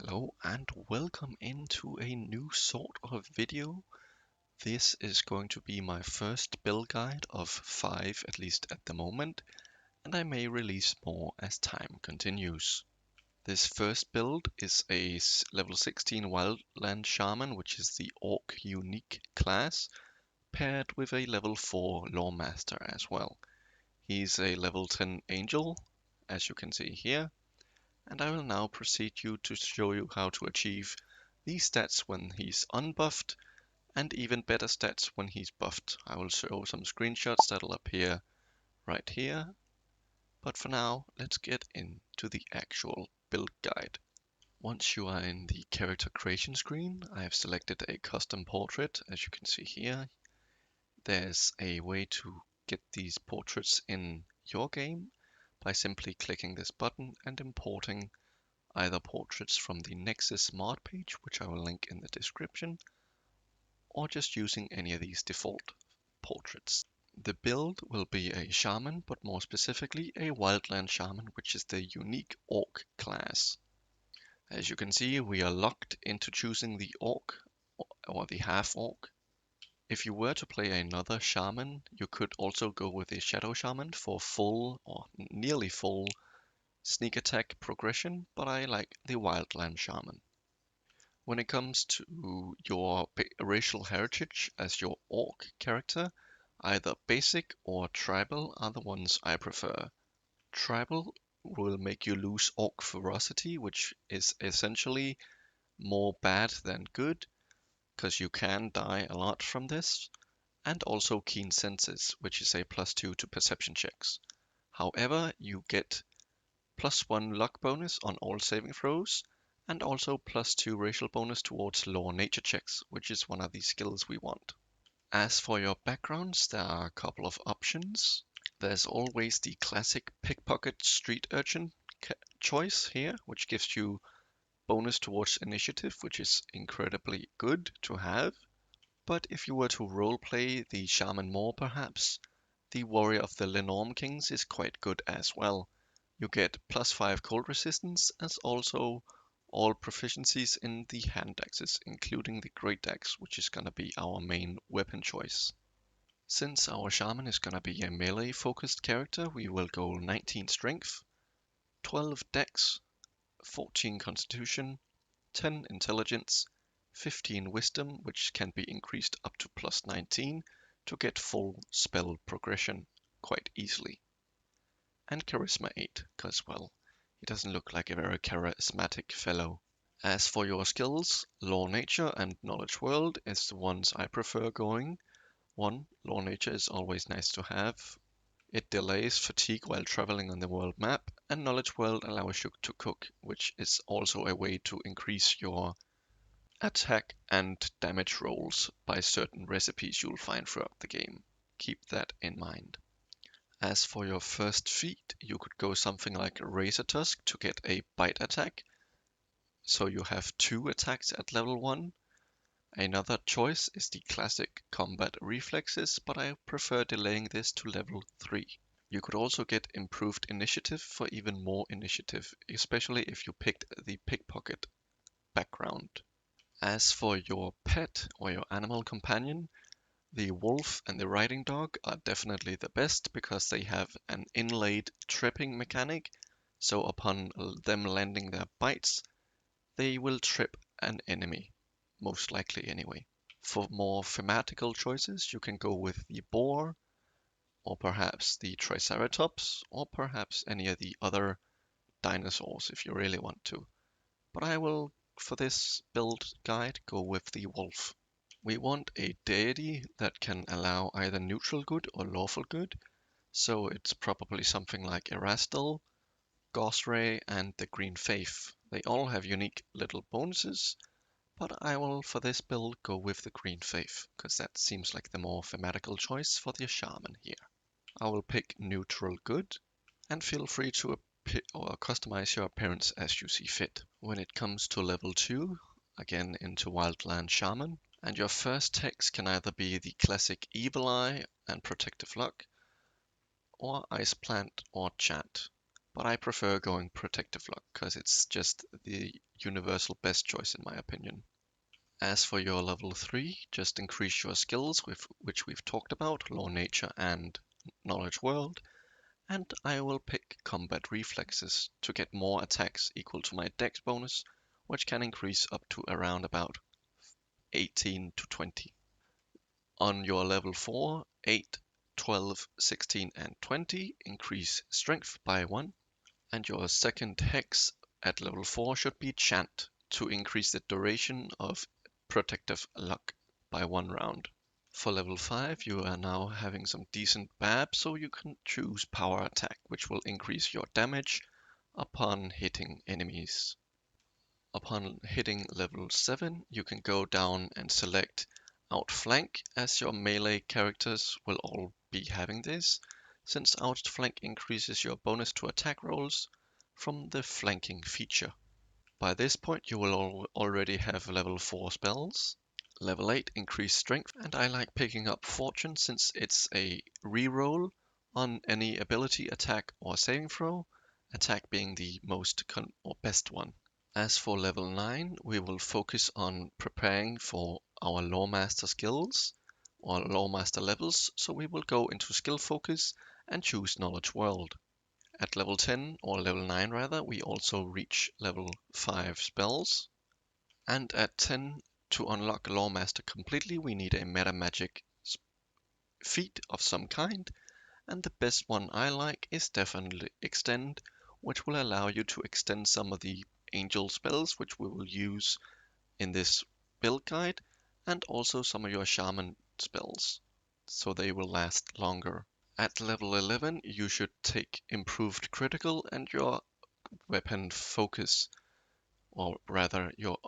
Hello and welcome into a new sort of video. This is going to be my first build guide of 5 at least at the moment, and I may release more as time continues. This first build is a level 16 Wildland Shaman, which is the Orc unique class, paired with a level 4 Lawmaster as well. He's a level 10 Angel, as you can see here, and I will now proceed to show you how to achieve these stats when he's unbuffed, and even better stats when he's buffed. I will show some screenshots that'll appear right here, but for now, let's get into the actual build guide. Once you are in the character creation screen, I have selected a custom portrait, as you can see here. There's a way to get these portraits in your game by simply clicking this button and importing either portraits from the Nexus mod page, which I will link in the description, or just using any of these default portraits. The build will be a shaman, but more specifically a wildland shaman, which is the unique orc class. As you can see, we are locked into choosing the orc or the half-orc. If you were to play another shaman, you could also go with a shadow shaman for full or nearly full sneak attack progression, but I like the wildland shaman. When it comes to your racial heritage as your orc character, either basic or tribal are the ones I prefer. Tribal will make you lose orc ferocity, which is essentially more bad than good, because you can die a lot from this, and also keen senses, which is a +2 to perception checks. However, you get +1 luck bonus on all saving throws, and also +2 racial bonus towards law nature checks, which is one of the skills we want. As for your backgrounds, there are a couple of options. There's always the classic Pickpocket Street Urchin choice here, which gives you bonus towards initiative, which is incredibly good to have. But if you were to roleplay the Shaman more perhaps, the Warrior of the Linnorm Kings is quite good as well. You get +5 cold resistance, as also all proficiencies in the hand axes, including the great axe, which is gonna be our main weapon choice. Since our shaman is gonna be a melee focused character, we will go 19 strength, 12 dex, 14 constitution, 10 intelligence, 15 wisdom, which can be increased up to +19 to get full spell progression quite easily, and charisma 8, because, well, he doesn't look like a very charismatic fellow. As for your skills, Law Nature and Knowledge World is the ones I prefer going. Law Nature is always nice to have. It delays fatigue while traveling on the world map, and Knowledge World allows you to cook, which is also a way to increase your attack and damage rolls by certain recipes you'll find throughout the game. Keep that in mind. As for your first feat, you could go something like Razortusk to get a bite attack, so you have 2 attacks at level 1. Another choice is the classic combat reflexes, but I prefer delaying this to level 3. You could also get improved initiative for even more initiative, especially if you picked the pickpocket background. As for your pet or your animal companion, the wolf and the riding dog are definitely the best because they have an inlaid tripping mechanic, so upon them landing their bites, they will trip an enemy, most likely anyway. For more thematical choices, you can go with the Boar, or perhaps the Triceratops, or perhaps any of the other dinosaurs if you really want to. But I will, for this build guide, go with the wolf. We want a deity that can allow either neutral good or lawful good, so it's probably something like Erastil, Gozren, and the Green Faith. They all have unique little bonuses, but I will for this build go with the Green Faith, because that seems like the more thematical choice for the shaman here. I will pick neutral good, and feel free to or customize your appearance as you see fit. When it comes to level 2, again into Wildland Shaman, and your first text can either be the classic Evil Eye and Protective Luck, or Ice Plant or Chant. but I prefer going Protective Lock because it's just the universal best choice in my opinion. As for your level 3, just increase your skills, with which we've talked about, Law Nature and Knowledge World, and I will pick Combat Reflexes to get more attacks equal to my Dex bonus, which can increase up to around about 18 to 20. On your level 4, 8, 12, 16 and 20 increase Strength by 1, and your second hex at level 4 should be Chant to increase the duration of Protective Luck by 1 round. For level 5 you are now having some decent BAB, so you can choose Power Attack, which will increase your damage upon hitting enemies. Upon hitting level 7 you can go down and select Outflank, as your melee characters will all be having this, since Outflank increases your bonus to attack rolls from the flanking feature. By this point you will already have level 4 spells. Level 8 increased strength, and I like picking up Fortune since it's a reroll on any ability, attack or saving throw, attack being the most or best one. As for level 9, we will focus on preparing for our Lawmaster skills or Lawmaster levels, so we will go into skill focus and choose Knowledge World. At level 10, or level 9 rather, we also reach level 5 spells, and at 10, to unlock Lawmaster completely, we need a meta magic feat of some kind, and the best one I like is definitely Extend, which will allow you to extend some of the angel spells which we will use in this build guide, and also some of your shaman spells, so they will last longer. At level 11 you should take improved critical and your weapon focus, or rather your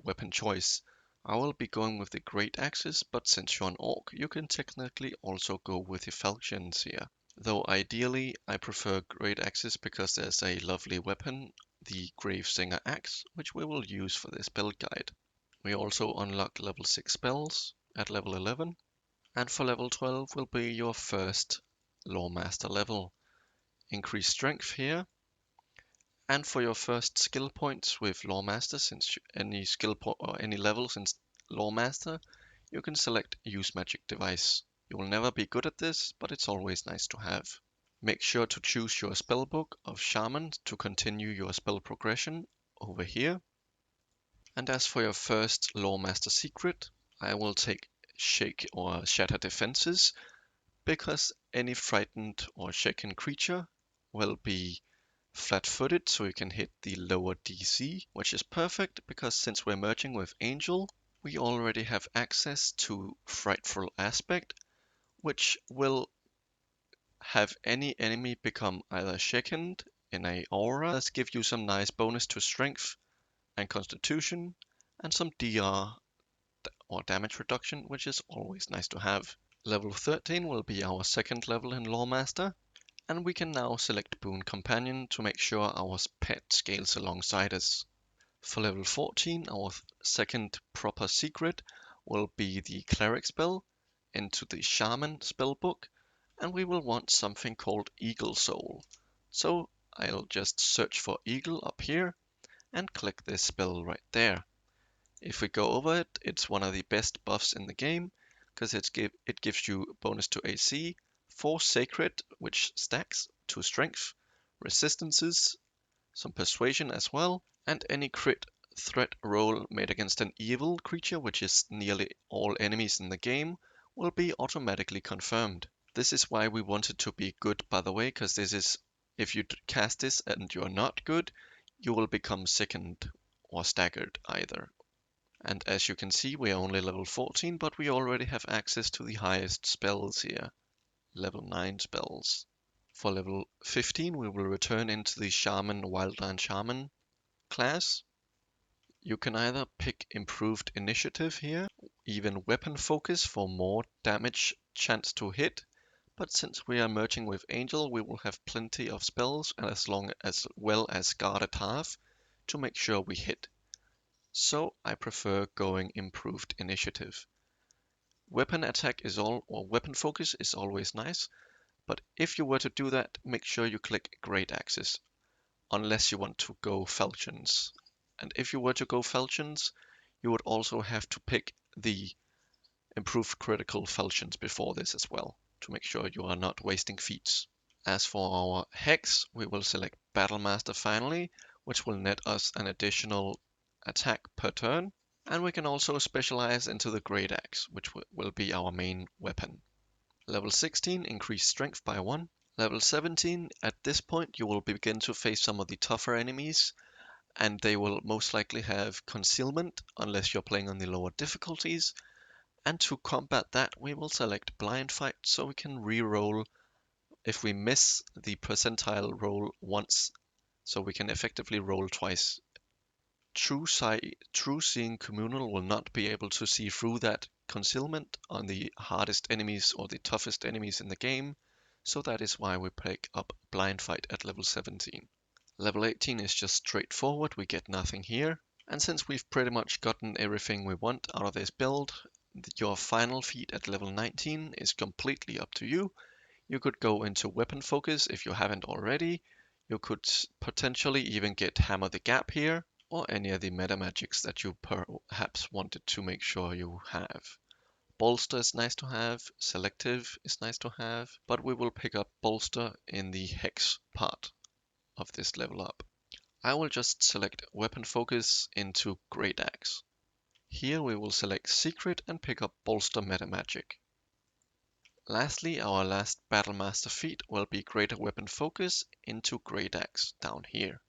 weapon choice. I will be going with the great axes, but since you're an orc you can technically also go with the falchions here. Though ideally I prefer great axes because there's a lovely weapon, the Gravesinger axe, which we will use for this build guide. We also unlock level 6 spells at level 11, and for level 12 will be your first Lawmaster level. Increase strength here, and for your first skill points with Lawmaster, since any skill point or any level since Lawmaster, you can select Use Magic Device. You will never be good at this, but it's always nice to have. Make sure to choose your spellbook of Shaman to continue your spell progression over here. And as for your first Lawmaster secret, I will take Shake or Shatter Defenses, because any frightened or shaken creature will be flat-footed, so you can hit the lower DC, which is perfect because since we're merging with Angel, we already have access to Frightful Aspect, which will have any enemy become either shaken in a aura, thus give you some nice bonus to strength and constitution, and some DR or damage reduction, which is always nice to have. Level 13 will be our second level in Lawmaster, and we can now select Boon Companion to make sure our pet scales alongside us. For level 14, our second proper secret will be the Cleric spell into the Shaman spellbook, and we will want something called Eagle Soul. So I'll just search for Eagle up here and click this spell right there. If we go over it, it's one of the best buffs in the game because it gives you bonus to AC, 4 Sacred, which stacks to Strength, Resistances, some Persuasion as well, and any crit threat roll made against an evil creature, which is nearly all enemies in the game, will be automatically confirmed. This is why we want it to be good, by the way, because this is, if you cast this and you're not good, you will become sickened or staggered either. And as you can see, we are only level 14, but we already have access to the highest spells here, level 9 spells. For level 15, we will return into the Shaman Wildland Shaman class. You can either pick Improved Initiative here, even Weapon Focus for more damage chance to hit, but since we are merging with Angel, we will have plenty of spells and as well as Guarded Half to make sure we hit. So I prefer going Improved Initiative. Weapon attack or weapon focus is always nice, but if you were to do that, make sure you click Great Axes. unless you want to go Falchions. And if you were to go Falchions, you would also have to pick the improved critical Falchions before this as well, to make sure you are not wasting feats. As for our Hex, we will select Battlemaster finally, which will net us an additional attack per turn. And we can also specialize into the Great Axe, which will be our main weapon. Level 16, increase strength by 1. Level 17, at this point you will begin to face some of the tougher enemies, and they will most likely have concealment unless you're playing on the lower difficulties. And to combat that, we will select blind fight so we can re-roll if we miss the percentile roll once, so we can effectively roll twice. True Seeing Communal will not be able to see through that concealment on the hardest enemies or the toughest enemies in the game, so that is why we pick up Blind Fight at level 17. Level 18 is just straightforward, we get nothing here, and since we've pretty much gotten everything we want out of this build, your final feat at level 19 is completely up to you. You could go into Weapon Focus if you haven't already. You could potentially even get Hammer the Gap here, or any of the meta magics that you perhaps wanted to make sure you have. Bolster is nice to have, Selective is nice to have, but we will pick up Bolster in the Hex part of this level up. I will just select Weapon Focus into Great Axe. Here we will select Secret and pick up Bolster meta magic. Lastly, our last Battlemaster feat will be Greater Weapon Focus into Great Axe down here.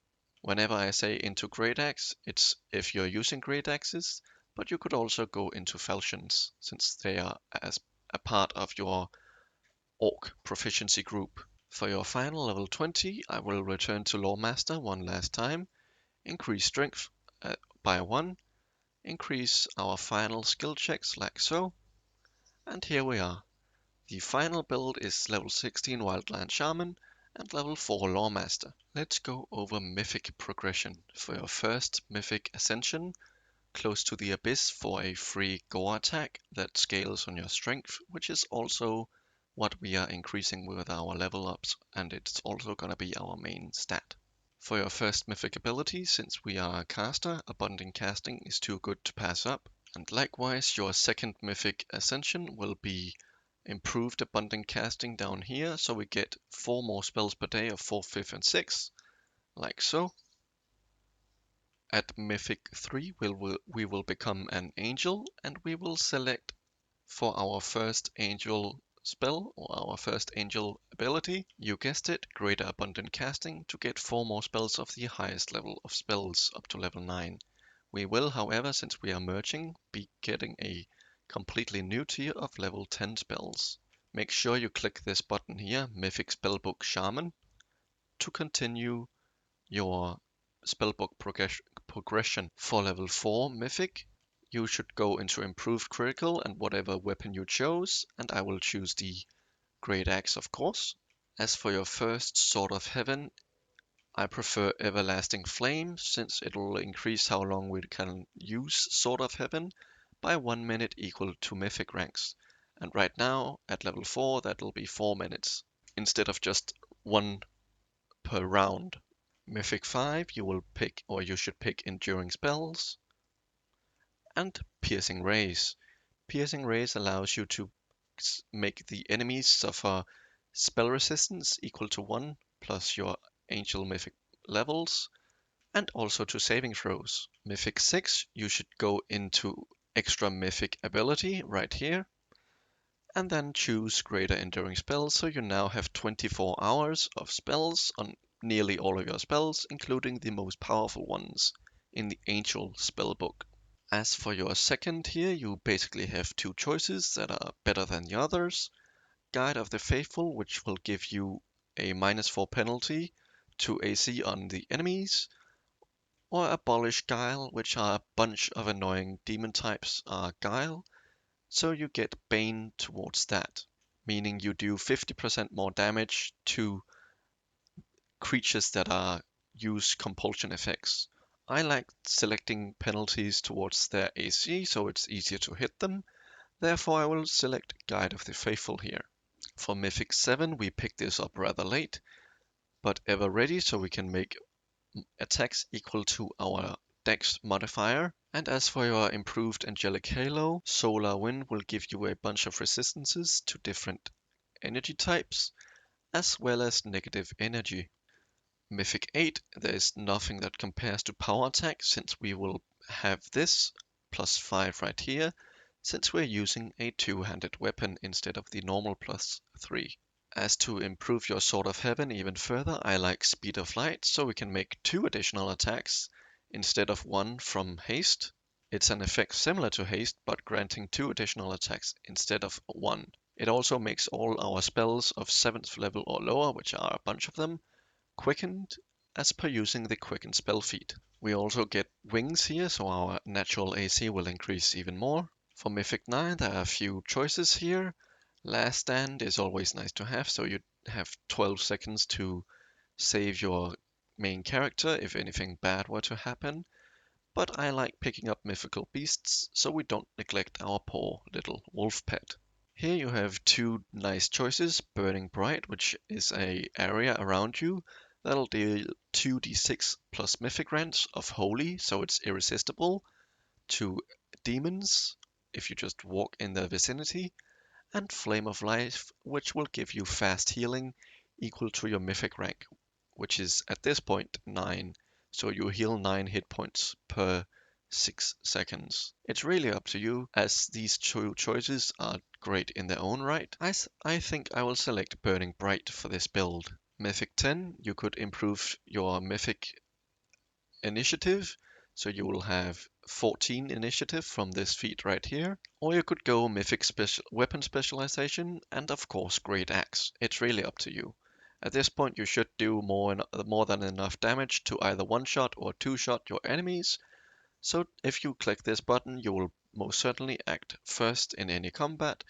Whenever I say into Great Axe, it's if you're using Great Axes, but you could also go into Falchions, since they are as a part of your Orc proficiency group. For your final level 20, I will return to Lawmaster one last time, increase strength by 1, increase our final skill checks like so, and here we are. The final build is level 16 Wildland Shaman and level 4 Lawmaster. Let's go over Mythic progression. For your first Mythic Ascension, Close to the Abyss for a free Gore attack that scales on your strength, which is also what we are increasing with our level ups, and it's also going to be our main stat. For your first Mythic ability, since we are a caster, Abundant Casting is too good to pass up, and likewise your second Mythic Ascension will be Improved Abundant Casting down here, so we get 4 more spells per day of 4th, 5th, and 6th, like so. At Mythic 3 we will become an Angel, and we will select for our first Angel spell, or our first Angel ability, you guessed it, Greater Abundant Casting, to get 4 more spells of the highest level of spells, up to level 9. We will, however, since we are merging, be getting a completely new tier of level 10 spells. Make sure you click this button here, Mythic Spellbook Shaman, to continue your spellbook progression. For level 4 Mythic, you should go into Improved Critical and whatever weapon you chose, and I will choose the Great Axe, of course. As for your first Sword of Heaven, I prefer Everlasting Flame, since it will increase how long we can use Sword of Heaven by 1 minute equal to Mythic ranks. And right now, at level 4, that'll be 4 minutes, instead of just 1 per round. Mythic 5, you will pick, or you should pick Enduring Spells. And Piercing Rays. Piercing Rays allows you to make the enemies suffer spell resistance equal to 1 plus your Angel Mythic levels, and also to saving throws. Mythic 6, you should go into extra Mythic ability right here, and then choose Greater Enduring Spells, so you now have 24 hours of spells on nearly all of your spells, including the most powerful ones in the Angel spellbook. As for your second here, you basically have 2 choices that are better than the others. Guide of the Faithful, which will give you a -4 penalty to AC on the enemies, or Abolish Guile, which are a bunch of annoying demon types are Guile, so you get Bane towards that, meaning you do 50% more damage to creatures that use compulsion effects. I like selecting penalties towards their AC, so it's easier to hit them. Therefore, I will select Guide of the Faithful here. For Mythic 7, we picked this up rather late, but ever ready, so we can make attacks equal to our Dex modifier. And as for your improved Angelic Halo, Solar Wind will give you a bunch of resistances to different energy types, as well as negative energy. Mythic 8, there is nothing that compares to power attack, since we will have this +5 right here, since we're using a two-handed weapon instead of the normal +3. As to improve your Sword of Heaven even further, I like Speed of Light, so we can make 2 additional attacks instead of 1 from Haste. It's an effect similar to Haste, but granting 2 additional attacks instead of 1. It also makes all our spells of 7th level or lower, which are a bunch of them, quickened as per using the quicken spell feat. We also get wings here, so our natural AC will increase even more. For Mythic 9, there are a few choices here. Last Stand is always nice to have, so you have 12 seconds to save your main character if anything bad were to happen. But I like picking up mythical beasts, so we don't neglect our poor little wolf pet. Here you have 2 nice choices, Burning Bright, which is an area around you that'll deal 2d6 plus mythic rends of Holy, so it's irresistible to demons if you just walk in the vicinity, and Flame of Life, which will give you fast healing equal to your mythic rank, which is at this point 9, so you heal 9 hit points per 6 seconds. It's really up to you, as these 2 choices are great in their own right. I think I will select Burning Bright for this build. Mythic 10, you could improve your mythic initiative, so you will have 14 initiative from this feat right here. Or you could go mythic weapon specialization and of course Great Axe. It's really up to you. At this point you should do more than enough damage to either one-shot or two-shot your enemies. So if you click this button, you will most certainly act first in any combat.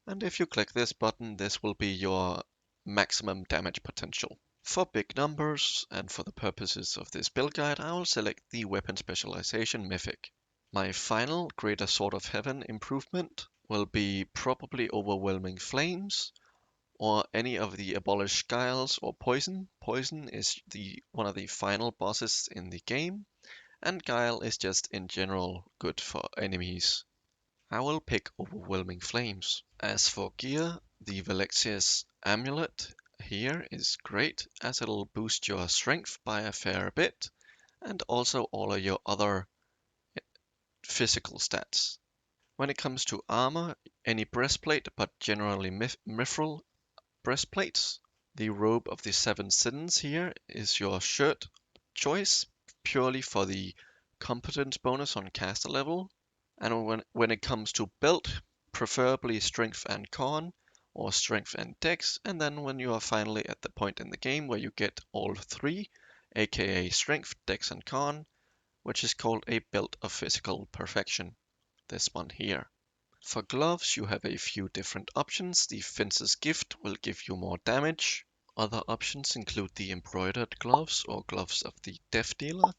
And if you click this button, this will be your maximum damage potential. For big numbers, and for the purposes of this build guide, I will select the Weapon Specialization Mythic. My final Greater Sword of Heaven improvement will be probably Overwhelming Flames, or any of the Abolished Guiles or Poison. Poison is one of the final bosses in the game, and Guile is just in general good for enemies. I will pick Overwhelming Flames. As for gear, the Valexia's Amulet here is great, as it'll boost your strength by a fair bit, and also all of your other physical stats. When it comes to armor, any breastplate, but generally mithril breastplates. The Robe of the Seven Sins here is your shirt choice, purely for the competence bonus on caster level. And when it comes to belt, preferably strength and con, or strength and dex, and then when you are finally at the point in the game where you get all 3, aka strength, dex and con, which is called a belt of physical perfection, this one here. For gloves, you have a few different options. The Fencer's Gift will give you more damage. Other options include the embroidered gloves, or gloves of the Death Dealer,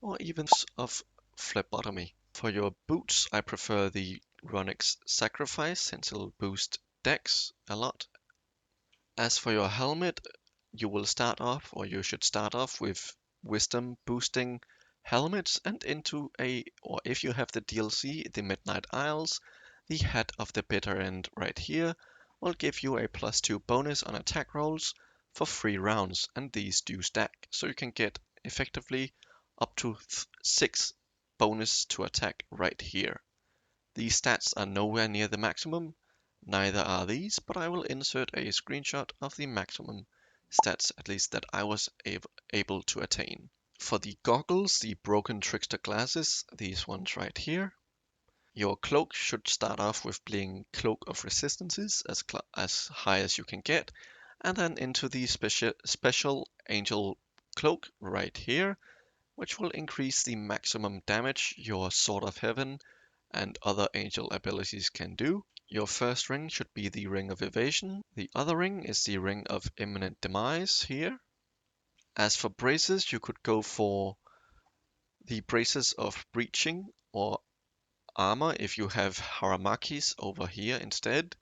or even of phlebotomy. For your boots, I prefer the Runix Sacrifice, since it'll boost dex a lot. As for your helmet, you will start off, or you should start off with wisdom boosting helmets, and or if you have the DLC, the Midnight Isles, the Hat of the Bitter End right here will give you a +2 bonus on attack rolls for 3 rounds, and these do stack, so you can get effectively up to 6 bonus to attack right here. These stats are nowhere near the maximum, neither are these, but I will insert a screenshot of the maximum stats, at least that I was able to attain. For the goggles, the Broken Trickster glasses, these ones right here, your cloak should start off with being Cloak of Resistances, as high as you can get, and then into the special Angel Cloak right here, which will increase the maximum damage your Sword of Heaven and other angel abilities can do. Your first ring should be the Ring of Evasion. The other ring is the Ring of Imminent Demise here. As for braces, you could go for the Braces of Breaching or Armor if you have Haramakis over here instead.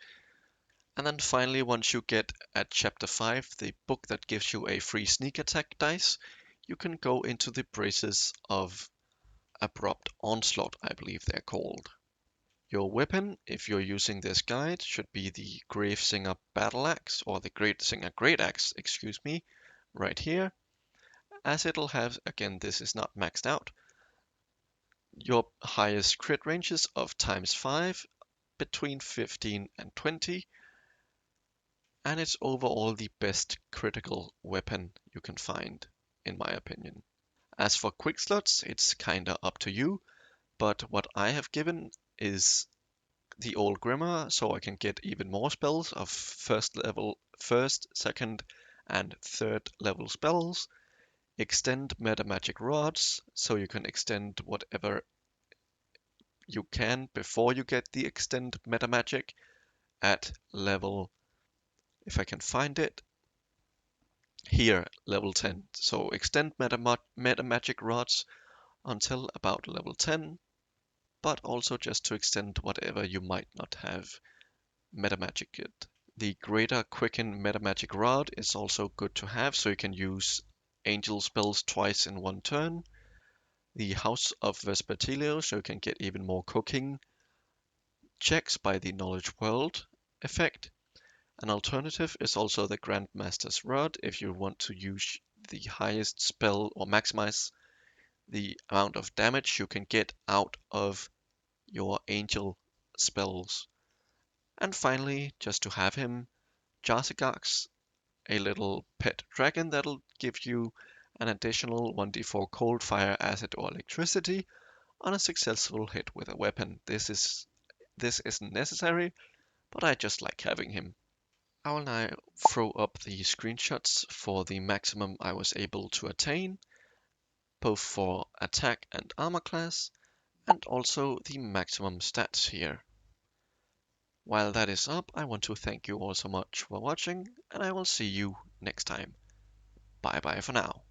And then finally, once you get at chapter 5, the book that gives you a free sneak attack dice, you can go into the braces of Abrupt Onslaught, I believe they're called. Your weapon, if you're using this guide, should be the Gravesinger Battle Axe, or the Gravesinger Great Axe, excuse me, right here, as it'll have, again, this is not maxed out, your highest crit ranges of ×5, between 15 and 20, and it's overall the best critical weapon you can find, in my opinion. As for quick slots, it's kinda up to you, but what I have given is the old Grimmer, so I can get even more spells of first, second, and third level spells. Extend meta magic rods, so you can extend whatever you can before you get the extend meta magic at level, if I can find it, here, level 10. So extend meta magic rods until about level 10, but also just to extend whatever you might not have meta magic yet. The Greater Quicken Meta Magic Rod is also good to have, so you can use angel spells twice in one turn. The House of Vespertilio, so you can get even more cooking checks by the Knowledge World effect. An alternative is also the Grandmaster's Rod, if you want to use the highest spell or maximize the amount of damage you can get out of your angel spells. And finally, just to have him, Jarsigax, a little pet dragon that'll give you an additional 1d4 cold, fire, acid, or electricity on a successful hit with a weapon. This isn't necessary, but I just like having him. I will now throw up the screenshots for the maximum I was able to attain, both for attack and armor class, and also the maximum stats here. While that is up, I want to thank you all so much for watching, and I will see you next time. Bye bye for now.